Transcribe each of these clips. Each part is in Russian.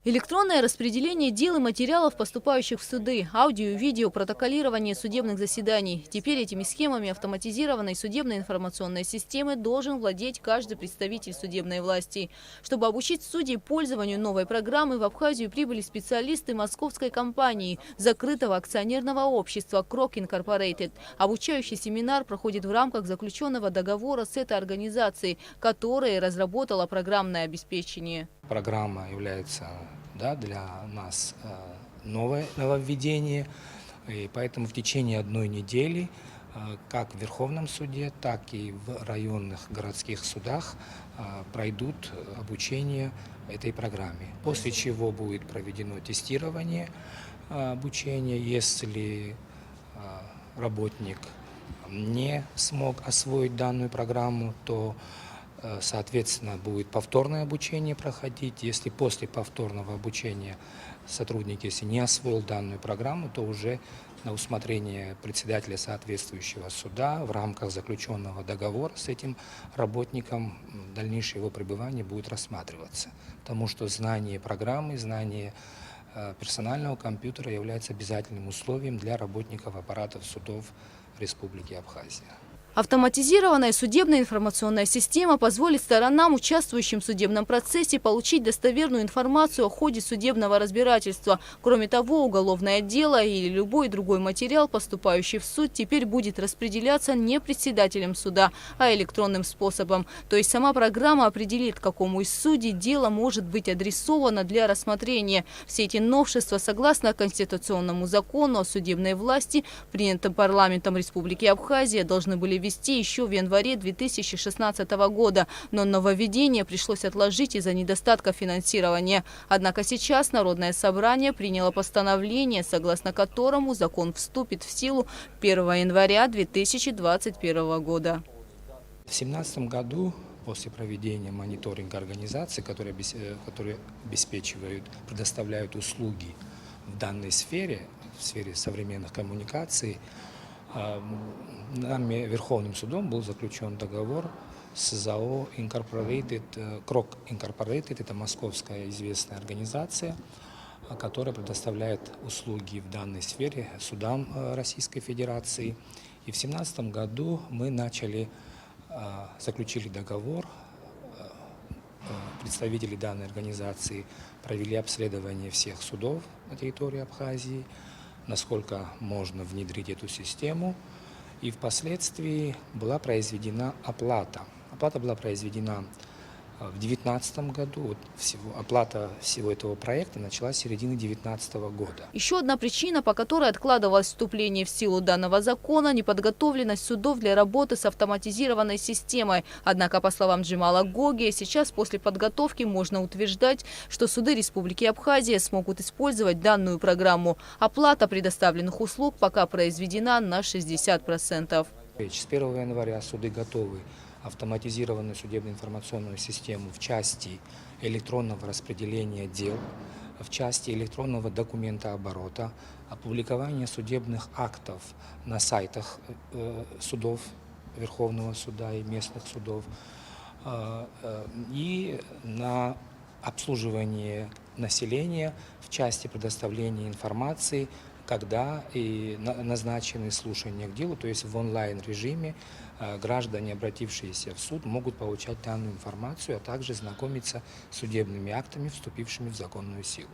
Электронное распределение дел и материалов, поступающих в суды, аудио и видео, протоколирование судебных заседаний. Теперь этими схемами автоматизированной судебной информационной системы должен владеть каждый представитель судебной власти. Чтобы обучить судей пользованию новой программы, в Абхазию прибыли специалисты московской компании закрытого акционерного общества «Крок Инкорпорейтед». Обучающий семинар проходит в рамках заключенного договора с этой организацией, которая разработала программное обеспечение. Программа является для нас нововведение, и поэтому в течение одной недели как в Верховном суде, так и в районных городских судах пройдут обучение этой программе. После чего будет проведено тестирование обучения. Если работник не смог освоить данную программу, то соответственно, будет повторное обучение проходить. Если после повторного обучения сотрудник, если не освоил данную программу, то уже на усмотрение председателя соответствующего суда в рамках заключенного договора с этим работником дальнейшее его пребывание будет рассматриваться. Потому что знание программы, знание персонального компьютера является обязательным условием для работников аппаратов судов Республики Абхазия. Автоматизированная судебная информационная система позволит сторонам, участвующим в судебном процессе, получить достоверную информацию о ходе судебного разбирательства. Кроме того, уголовное дело или любой другой материал, поступающий в суд, теперь будет распределяться не председателем суда, а электронным способом. То есть сама программа определит, какому из судей дело может быть адресовано для рассмотрения. Все эти новшества, согласно Конституционному закону о судебной власти, принятым парламентом Республики Абхазия, должны были ввести еще в январе 2016 года, но нововведение пришлось отложить из-за недостатка финансирования. Однако сейчас Народное собрание приняло постановление, согласно которому закон вступит в силу 1 января 2021 года. В 2017 году, после проведения мониторинга организаций, которые предоставляют услуги в данной сфере, в сфере современных коммуникаций, нами Верховным судом был заключен договор с ЗАО «Крок Инкорпорейтед». Это московская известная организация, которая предоставляет услуги в данной сфере судам Российской Федерации. И в 2017 году мы заключили договор. Представители данной организации провели обследование всех судов на территории Абхазии, насколько можно внедрить эту систему. И впоследствии была произведена оплата. Оплата была произведена в 2019 году. Оплата всего этого проекта началась с середины 2019 года. Еще одна причина, по которой откладывалось вступление в силу данного закона – неподготовленность судов для работы с автоматизированной системой. Однако, по словам Джемала Гоги, сейчас после подготовки можно утверждать, что суды Республики Абхазия смогут использовать данную программу. Оплата предоставленных услуг пока произведена на 60%. С 1 января суды готовы автоматизированную судебно-информационную систему в части электронного распределения дел, в части электронного документооборота, опубликования судебных актов на сайтах судов, Верховного суда и местных судов, и на обслуживание населения в части предоставления информации, когда и назначены слушания к делу, то есть в онлайн-режиме граждане, обратившиеся в суд, могут получать данную информацию, а также знакомиться с судебными актами, вступившими в законную силу.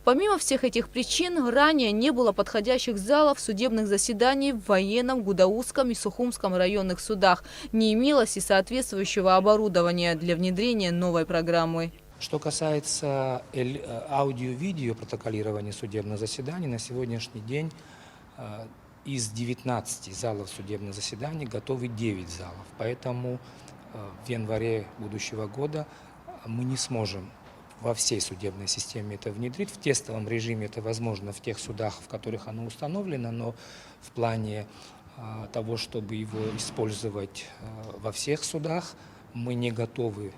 Помимо всех этих причин, ранее не было подходящих залов судебных заседаний в Военном, Гудаутском и Сухумском районных судах. Не имелось и соответствующего оборудования для внедрения новой программы. Что касается аудио-видео протоколирования судебных заседаний, на сегодняшний день из 19 залов судебных заседаний готовы 9 залов. Поэтому в январе будущего года мы не сможем во всей судебной системе это внедрить. В тестовом режиме это возможно в тех судах, в которых оно установлено, но в плане того, чтобы его использовать во всех судах, мы не готовы.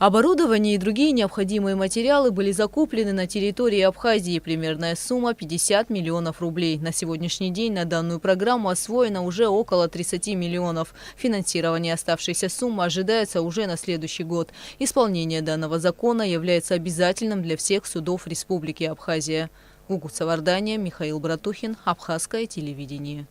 Оборудование и другие необходимые материалы были закуплены на территории Абхазии. Примерная сумма – 50 миллионов рублей. На сегодняшний день на данную программу освоено уже около 30 миллионов. Финансирование оставшейся суммы ожидается уже на следующий год. Исполнение данного закона является обязательным для всех судов Республики Абхазия. Гугут Савардания, Михаил Братухин, Абхазское телевидение.